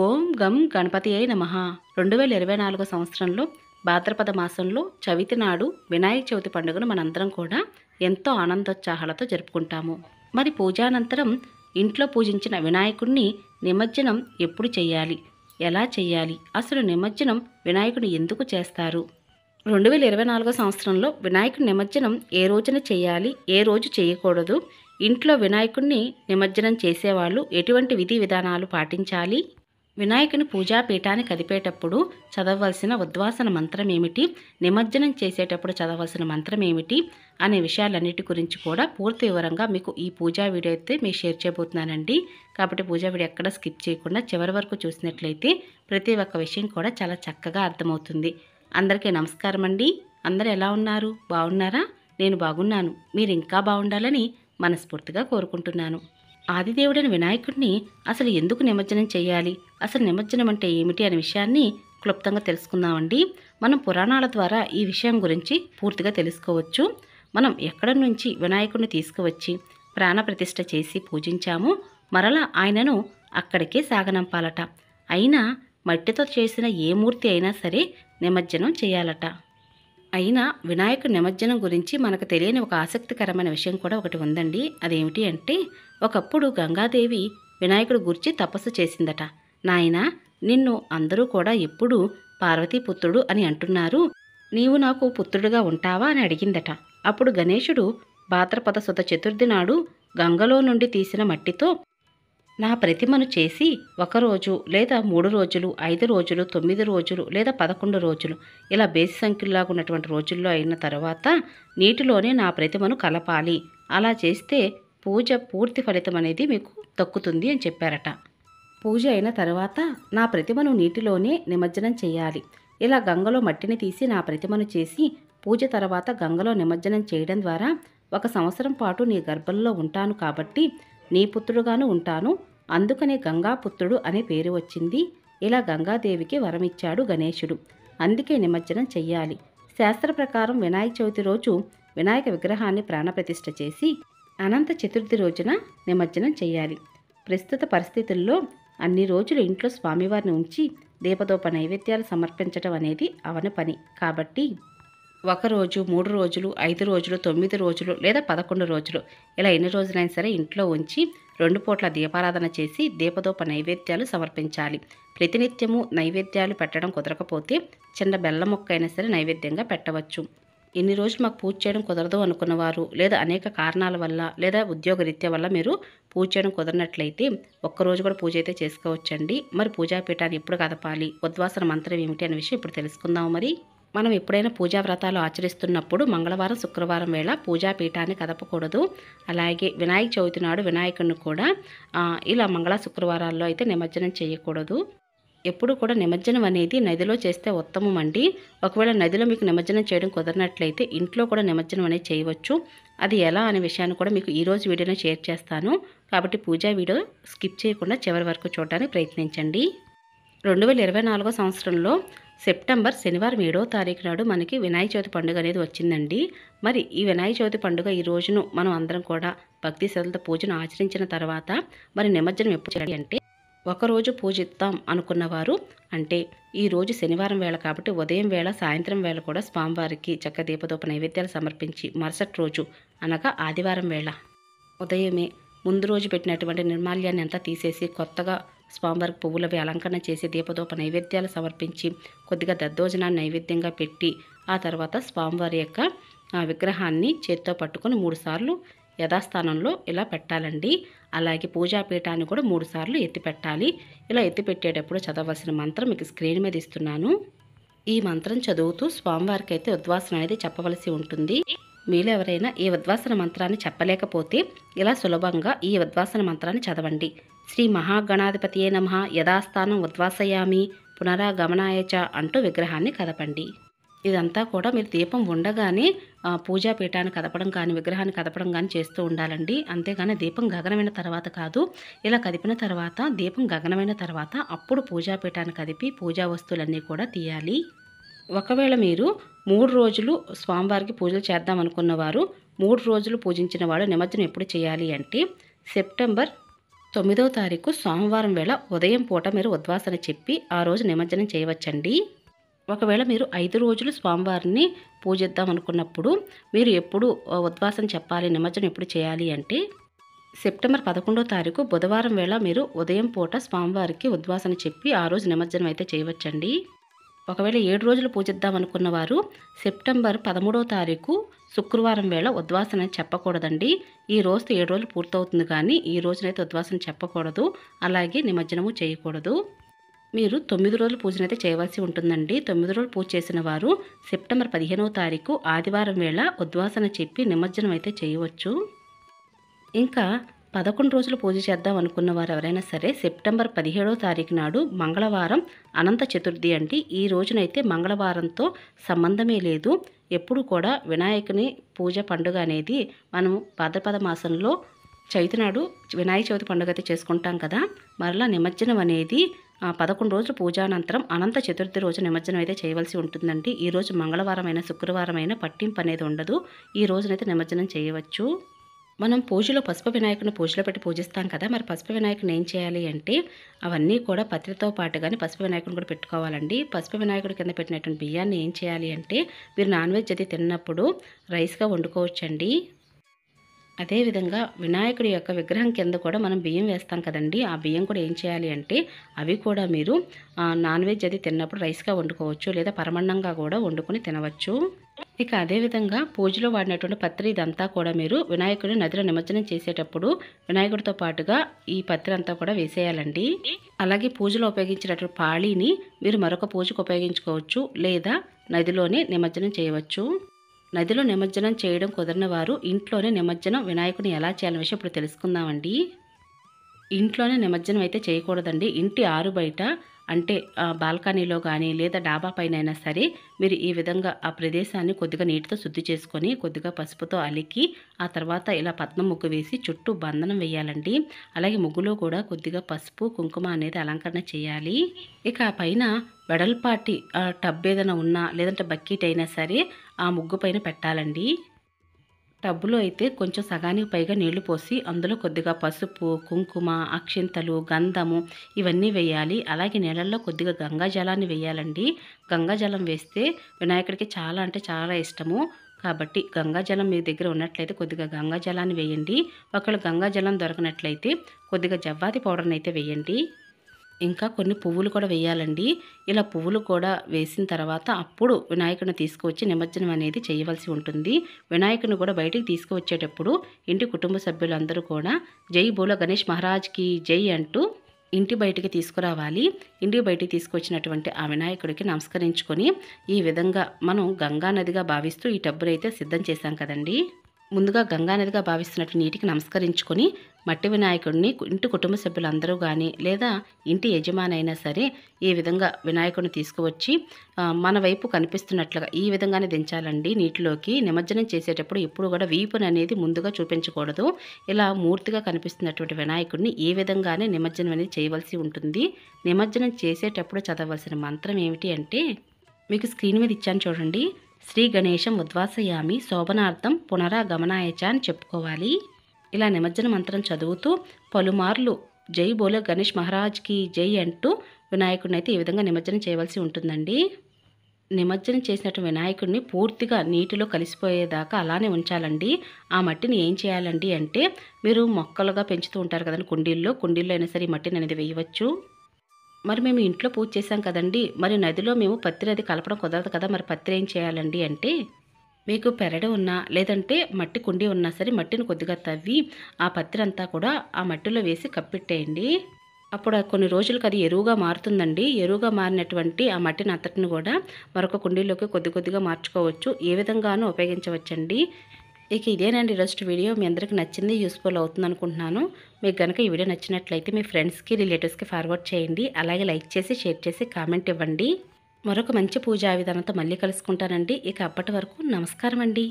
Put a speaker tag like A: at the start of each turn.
A: ఓం గం గణపతియే నమః. 2024 సంవత్సరంలో భాద్రపద మాసంలో చవితి నాడు వినాయక చవితి పండుగను మనందరం కూడా ఎంతో ఆనందోత్సాహాలతో జరుపుకుంటాము. మరి పూజానంతరం ఇంట్లో పూజించిన వినాయకుడిని నిమజ్జనం ఎప్పుడు చేయాలి, ఎలా చేయాలి, అసలు నిమజ్జనం వినాయకుడిని ఎందుకు చేస్తారు, 2024 సంవత్సరంలో వినాయకుడి నిమజ్జనం ఏ రోజున చేయాలి, ఏ రోజు చేయకూడదు, ఇంట్లో వినాయకుడిని నిమజ్జనం చేసేవాళ్ళు ఎటువంటి విధి విధానాలు పాటించాలి, వినాయకుని పూజాపీఠాన్ని కదిపేటప్పుడు చదవవలసిన ఉద్వాసన మంత్రం ఏమిటి, నిమజ్జనం చేసేటప్పుడు చదవవలసిన మంత్రం ఏమిటి అనే విషయాలన్నిటి గురించి కూడా పూర్తి వివరంగా మీకు ఈ పూజా వీడియో అయితే మీకు షేర్ చేయబోతున్నానండి. కాబట్టి పూజా వీడియో ఎక్కడ స్కిప్ చేయకుండా చివరి వరకు చూసినట్లయితే ప్రతి ఒక్క విషయం కూడా చాలా చక్కగా అర్థమవుతుంది. అందరికీ నమస్కారం అండి. అందరూ ఎలా ఉన్నారు, బాగున్నారా? నేను బాగున్నాను. మీరు ఇంకా బాగుండాలని మనస్ఫూర్తిగా కోరుకుంటున్నాను. ఆదిదేవుడైన వినాయకుడిని అసలు ఎందుకు నిమజ్జనం చేయాలి, అసలు నిమజ్జనం అంటే ఏమిటి అనే విషయాన్ని క్లుప్తంగా తెలుసుకుందామండి. మనం పురాణాల ద్వారా ఈ విషయం గురించి పూర్తిగా తెలుసుకోవచ్చు. మనం ఎక్కడి నుంచి వినాయకుడిని తీసుకువచ్చి ప్రాణప్రతిష్ఠ చేసి పూజించామో మరలా ఆయనను అక్కడికే సాగనంపాలట. అయినా మట్టితో చేసిన ఏ మూర్తి అయినా సరే నిమజ్జనం చేయాలట. అయినా వినాయకుడి నిమజ్జనం గురించి మనకు తెలియని ఒక ఆసక్తికరమైన విషయం కూడా ఒకటి ఉందండి. అదేమిటి అంటే, ఒకప్పుడు గంగాదేవి వినాయకుడి గురించి తపస్సు చేసిందట. నాయనా, నిన్ను అందరూ కూడా ఎప్పుడూ పార్వతీపుత్రుడు అని అంటున్నారు, నీవు నాకు పుత్రుడుగా ఉంటావా అని అడిగిందట. అప్పుడు గణేశుడు భాద్రపద శుద్ధ చతుర్థి నాడు గంగలో నుండి తీసిన మట్టితో నా ప్రతిమను చేసి 1 రోజు లేదా 3 రోజులు, 5 రోజులు, 9 రోజులు లేదా 11 రోజులు ఇలా బేసి సంఖ్యలాగా ఉన్నటువంటి రోజుల్లో అయిన తర్వాత నీటిలోనే నా ప్రతిమను కలపాలి. అలా చేస్తే పూజ పూర్తి ఫలితం అనేది మీకు దక్కుతుంది అని చెప్పారట. పూజ అయిన తర్వాత నా ప్రతిమను నీటిలోనే నిమజ్జనం చేయాలి. ఇలా గంగలో మట్టిని తీసి నా ప్రతిమను చేసి పూజ తర్వాత గంగలో నిమజ్జనం చేయడం ద్వారా 1 సంవత్సరం పాటు నీ గర్భంలో ఉంటాను కాబట్టి నీ పుత్రుడుగాను ఉంటాను, అందుకనే గంగాపుత్రుడు అనే పేరు వచ్చింది. ఇలా గంగాదేవికి వరమిచ్చాడు గణేశుడు. అందుకే నిమజ్జనం చెయ్యాలి. శాస్త్ర ప్రకారం వినాయక చవితి రోజు వినాయక విగ్రహాన్ని ప్రాణప్రతిష్ఠ చేసి అనంత చతుర్థి రోజున నిమజ్జనం చేయాలి. ప్రస్తుత పరిస్థితుల్లో అన్ని రోజులు ఇంట్లో స్వామివారిని ఉంచి దీపదోప నైవేద్యాలు సమర్పించడం అనేది అవని పని. కాబట్టి 1 రోజు, 3 రోజులు, 5 రోజులు, 9 రోజులు లేదా 11 రోజులు ఇలా ఎన్ని రోజులైనా సరే ఇంట్లో ఉంచి 2 పూట్ల దీపారాధన చేసి దీపదోప నైవేద్యాలు సమర్పించాలి. ప్రతినిత్యము నైవేద్యాలు పెట్టడం కుదరకపోతే చిన్న బెల్లం ముక్క అయినా సరే నైవేద్యంగా పెట్టవచ్చు. ఎన్ని రోజులు మాకు పూజ చేయడం కుదరదు అనుకున్నవారు, లేదా అనేక కారణాల వల్ల లేదా ఉద్యోగరీత్యా వల్ల మీరు పూజ చేయడం కుదరనట్లయితే 1 రోజు కూడా పూజ అయితే చేసుకోవచ్చండి. మరి పూజాపీఠాన్ని ఎప్పుడు కదపాలి, ఉద్వాసన మంత్రం ఏమిటి అనే విషయం ఇప్పుడు తెలుసుకుందాం. మరి మనం ఎప్పుడైనా పూజా వ్రతాలు ఆచరిస్తున్నప్పుడు మంగళవారం, శుక్రవారం వేళ పూజాపీఠాన్ని కదపకూడదు. అలాగే వినాయక చవితి నాడు వినాయకుడిని కూడా ఇలా మంగళ శుక్రవారాల్లో అయితే నిమజ్జనం చేయకూడదు. ఎప్పుడు కూడా నిమజ్జనం అనేది నదిలో చేస్తే ఉత్తమం అండి. ఒకవేళ నదిలో మీకు నిమజ్జనం చేయడం కుదరనట్లయితే ఇంట్లో కూడా నిమజ్జనం అనేది చేయవచ్చు. అది ఎలా అనే విషయాన్ని కూడా మీకు ఈరోజు వీడియోలో షేర్ చేస్తాను. కాబట్టి పూజా వీడియో స్కిప్ చేయకుండా చివరి వరకు చూడడానికి ప్రయత్నించండి. 2024 సంవత్సరంలో సెప్టెంబర్ శనివారం 7వ తారీఖు నాడు మనకి వినాయక చవితి పండుగ అనేది వచ్చిందండి. మరి ఈ వినాయక చవితి పండుగ ఈ రోజును మనం అందరం కూడా భక్తి శ్రద్ధలతో పూజను ఆచరించిన తర్వాత మరి నిమజ్జనం ఎప్పుడు చేయాలి అంటే, 1 రోజు పూజిద్దాం అనుకున్నవారు, అంటే ఈ రోజు శనివారం వేళ కాబట్టి ఉదయం వేళ, సాయంత్రం వేళ కూడా స్వామివారికి చక్క దీపదోప నైవేద్యాలు సమర్పించి మరుసటి రోజు అనగా ఆదివారం వేళ ఉదయమే ముందు రోజు పెట్టినటువంటి నిర్మాల్యాన్ని అంతా తీసేసి కొత్తగా స్వామివారికి పువ్వులవి అలంకరణ చేసి దీపదోప నైవేద్యాలు సమర్పించి కొద్దిగా దద్దోజనాన్ని నైవేద్యంగా పెట్టి ఆ తర్వాత స్వామివారి యొక్క విగ్రహాన్ని చేత్తో పట్టుకొని 3 సార్లు యథాస్థానంలో ఇలా పెట్టాలండి. అలాగే పూజాపీఠాన్ని కూడా 3 సార్లు ఎత్తి పెట్టాలి. ఇలా ఎత్తి పెట్టేటప్పుడు చదవలసిన మంత్రం మీకు స్క్రీన్ మీద ఇస్తున్నాను. ఈ మంత్రం చదువుతూ స్వామివారికి అయితే ఉద్వాసన అనేది చెప్పవలసి ఉంటుంది. మీలో ఎవరైనా ఈ ఉద్వాసన మంత్రాన్ని చెప్పలేకపోతే ఇలా సులభంగా ఈ ఉద్వాసన మంత్రాన్ని చదవండి. శ్రీ మహాగణాధిపతియే నమః యథాస్థానం ఉద్వాసయామి పునరాగమనాయ చ అంటూ విగ్రహాన్ని కదపండి. ఇదంతా కూడా మీరు దీపం ఉండగానే పూజాపీఠాన్ని కదపడం కానీ విగ్రహాన్ని కదపడం కానీ చేస్తూ ఉండాలండి. అంతేగాని దీపం గగనమైన తర్వాత కాదు. ఇలా కదిపిన తర్వాత దీపం గగనమైన తర్వాత అప్పుడు పూజాపీఠాన్ని కదిపి పూజా వస్తువులన్నీ కూడా తీయాలి. ఒకవేళ మీరు 3 రోజులు స్వామివారికి పూజలు చేద్దాం అనుకున్నవారు 3 రోజులు పూజించిన వాడు నిమజ్జనం ఎప్పుడు చేయాలి అంటే సెప్టెంబర్ 9వ తారీఖు సోమవారం వేళ ఉదయం పూట మీరు ఉద్వాసన చెప్పి ఆ రోజు నిమజ్జనం చేయవచ్చండి. ఒకవేళ మీరు 5 రోజులు స్వామివారిని పూజిద్దాం అనుకున్నప్పుడు మీరు ఎప్పుడు ఉద్వాసన చెప్పాలి, నిమజ్జనం ఎప్పుడు చేయాలి అంటే సెప్టెంబర్ 11వ తారీఖు బుధవారం వేళ మీరు ఉదయం పూట స్వామివారికి ఉద్వాసన చెప్పి ఆ రోజు నిమజ్జనం అయితే చేయవచ్చండి. ఒకవేళ 7 రోజులు పూజిద్దాం అనుకున్న వారు సెప్టెంబర్ 13వ తారీఖు శుక్రవారం వేళ ఉద్వాసన చెప్పకూడదండి. ఈ రోజుతో 7 రోజులు పూర్తవుతుంది కానీ ఈ రోజునైతే ఉద్వాసన చెప్పకూడదు, అలాగే నిమజ్జనము చేయకూడదు. మీరు 9 రోజులు పూజనైతే చేయవలసి ఉంటుందండి. 9 రోజులు పూజ చేసిన వారు సెప్టెంబర్ 15వ తారీఖు ఆదివారం వేళ ఉద్వాసన చెప్పి నిమజ్జనం అయితే చేయవచ్చు. ఇంకా 11 రోజులు పూజ చేద్దాం అనుకున్న వారు ఎవరైనా సరే సెప్టెంబర్ 17వ తారీఖు నాడు మంగళవారం అనంత చతుర్థి అండి. ఈ రోజునైతే మంగళవారంతో సంబంధమే లేదు. ఎప్పుడు కూడా వినాయకుని పూజ పండుగ అనేది మనము భాద్రపద మాసంలో చవితి నాడు వినాయక చవితి పండుగ అయితే చేసుకుంటాం కదా, మరలా నిమజ్జనం అనేది 11 రోజుల పూజానంతరం అనంత చతుర్థి రోజు నిమజ్జనం అయితే చేయవలసి ఉంటుందండి. ఈ రోజు మంగళవారం అయినా శుక్రవారం అయినా పట్టింపు అనేది ఉండదు. ఈ రోజునైతే నిమజ్జనం చేయవచ్చు. మనం పూజలో పసుపు వినాయకుని పూజలో పెట్టి పూజిస్తాం కదా, మరి పసుపు వినాయకుని ఏం చేయాలి అంటే అవన్నీ కూడా పత్రితో పాటుగానే పసుపు వినాయకుని కూడా పెట్టుకోవాలండి. పసుపు వినాయకుడి కింద పెట్టినటువంటి బియ్యాన్ని ఏం చేయాలి అంటే మీరు నాన్ వెజ్ అది తిన్నప్పుడు రైస్గా వండుకోవచ్చండి. అదేవిధంగా వినాయకుడి యొక్క విగ్రహం కింద కూడా మనం బియ్యం వేస్తాం కదండి, ఆ బియ్యం కూడా ఏం చేయాలి అంటే అవి కూడా మీరు నాన్ వెజ్ అది తిన్నప్పుడు రైస్గా వండుకోవచ్చు, లేదా పరమన్నంగా కూడా వండుకొని తినవచ్చు. ఇక అదేవిధంగా పూజలో వాడినటువంటి పత్రి ఇదంతా కూడా మీరు వినాయకుడిని నదిలో నిమజ్జనం చేసేటప్పుడు వినాయకుడితో పాటుగా ఈ పత్రి అంతా కూడా వేసేయాలండి. అలాగే పూజలో ఉపయోగించినటువంటి పాళీని మీరు మరొక పూజకు ఉపయోగించుకోవచ్చు, లేదా నదిలోనే నిమజ్జనం చేయవచ్చు. నదిలో నిమజ్జనం చేయడం కుదరని వారు ఇంట్లోనే నిమజ్జనం వినాయకుని ఎలా చేయాలనే విషయం ఇప్పుడు తెలుసుకుందామండి. ఇంట్లోనే నిమజ్జనం అయితే చేయకూడదండి. ఇంటి ఆరు బయట అంటే బాల్కనీలో కానీ లేదా డాబా పైన అయినా సరే మీరు ఈ విధంగా ఆ ప్రదేశాన్ని కొద్దిగా నీటితో శుద్ధి చేసుకొని కొద్దిగా పసుపుతో అలికి ఆ తర్వాత ఇలా పద్మం ముగ్గు వేసి చుట్టూ బంధనం వేయాలండి. అలాగే ముగ్గులో కూడా కొద్దిగా పసుపు కుంకుమ అనేది అలంకరణ చేయాలి. ఇక ఆ పైన వెడల్పాటి టబ్ ఏదైనా ఉన్నా లేదంటే బకెట్ అయినా సరే ఆ ముగ్గు పైన పెట్టాలండి. టబ్బులో అయితే కొంచెం సగానికి పైగా నీళ్లు పోసి అందులో కొద్దిగా పసుపు, కుంకుమ, అక్షింతలు, గంధము ఇవన్నీ వేయాలి. అలాగే నీళ్ళల్లో కొద్దిగా గంగా జలాన్ని వేయాలండి. గంగా జలం వేస్తే వినాయకుడికి చాలా అంటే చాలా ఇష్టము. కాబట్టి గంగా జలం మీ దగ్గర ఉన్నట్లయితే కొద్దిగా గంగా జలాన్ని వేయండి. ఒకవేళ గంగా జలం దొరకనట్లయితే కొద్దిగా జవ్వాది పౌడర్ని అయితే వేయండి. ఇంకా కొన్ని పువ్వులు కూడా వేయాలండి. ఇలా పువ్వులు కూడా వేసిన తర్వాత అప్పుడు వినాయకుడిని తీసుకువచ్చి నిమజ్జనం అనేది చేయవలసి ఉంటుంది. వినాయకుడిని కూడా బయటికి తీసుకువచ్చేటప్పుడు ఇంటి కుటుంబ సభ్యులందరూ కూడా జై బోలో గణేష్ మహారాజ్కి జై అంటూ ఇంటి బయటికి తీసుకురావాలి. ఇంటికి బయటికి తీసుకొచ్చినటువంటి ఆ వినాయకుడికి నమస్కరించుకొని ఈ విధంగా మనం గంగా నదిగా భావిస్తూ ఈ టబ్బునైతే సిద్ధం చేశాం కదండి. ముందుగా గంగానదిగా భావిస్తున్నట్టు నీటికి నమస్కరించుకొని మట్టి వినాయకుడిని ఇంటి కుటుంబ సభ్యులందరూ కానీ లేదా ఇంటి యజమాని అయినా సరే ఈ విధంగా వినాయకుడిని తీసుకువచ్చి మన వైపు కనిపిస్తున్నట్లుగా ఈ విధంగానే దించాలండి నీటిలోకి. నిమజ్జనం చేసేటప్పుడు ఎప్పుడు కూడా వీపుని అనేది ముందుగా చూపించకూడదు. ఇలా మూర్తిగా కనిపిస్తున్నటువంటి వినాయకుడిని ఈ విధంగానే నిమజ్జనం అనేది చేయవలసి ఉంటుంది. నిమజ్జనం చేసేటప్పుడు చదవలసిన మంత్రం ఏమిటి అంటే మీకు స్క్రీన్ మీద ఇచ్చాను చూడండి. శ్రీ గణేశం ఉద్వాసయామి శోభనార్థం పునరాగమనాయచ అని చెప్పుకోవాలి. ఇలా నిమజ్జన మంత్రం చదువుతూ పలుమార్లు జై బోలో గణేష్ మహారాజ్కి జై అంటూ వినాయకుడిని అయితే ఈ విధంగా నిమజ్జనం చేయవలసి ఉంటుందండి. నిమజ్జనం చేసినట్టు వినాయకుడిని పూర్తిగా నీటిలో కలిసిపోయేదాకా అలానే ఉంచాలండి. ఆ మట్టిని ఏం చేయాలండి అంటే మీరు మొక్కలుగా పెంచుతూ ఉంటారు కదండి కుండీల్లో అయినా సరే ఈ మట్టిని అనేది వేయవచ్చు. మరి మేము ఇంట్లో పూజ చేసాం కదండి, మరి నదిలో మేము పత్రి అది కలపడం కుదరదు కదా, మరి పత్రి ఏం చేయాలండి అంటే మీకు పెరడు ఉన్నా లేదంటే మట్టి కుండీ ఉన్నా సరే మట్టిని కొద్దిగా తవ్వి ఆ పత్రి అంతా కూడా ఆ మట్టిలో వేసి కప్పెట్టేయండి. అప్పుడు కొన్ని రోజులకు అది ఎరువుగా మారుతుందండి. ఎరువుగా మారినటువంటి ఆ మట్టిని అంతటిని కూడా మరొక కుండీలోకి కొద్దిగా మార్చుకోవచ్చు. ఏ విధంగానూ ఉపయోగించవచ్చండి. ఇక ఇదేనండి ఈరోజు వీడియో. మీ అందరికీ నచ్చింది, యూస్ఫుల్ అవుతుంది అనుకుంటున్నాను. మీకు కనుక ఈ వీడియో నచ్చినట్లయితే మీ ఫ్రెండ్స్కి రిలేటివ్స్కి ఫార్వర్డ్ చేయండి. అలాగే లైక్ చేసి షేర్ చేసి కామెంట్ ఇవ్వండి. మరొక మంచి పూజా విధానంతో మళ్ళీ కలుసుకుంటానండి. ఇక అప్పటి వరకు నమస్కారం అండి.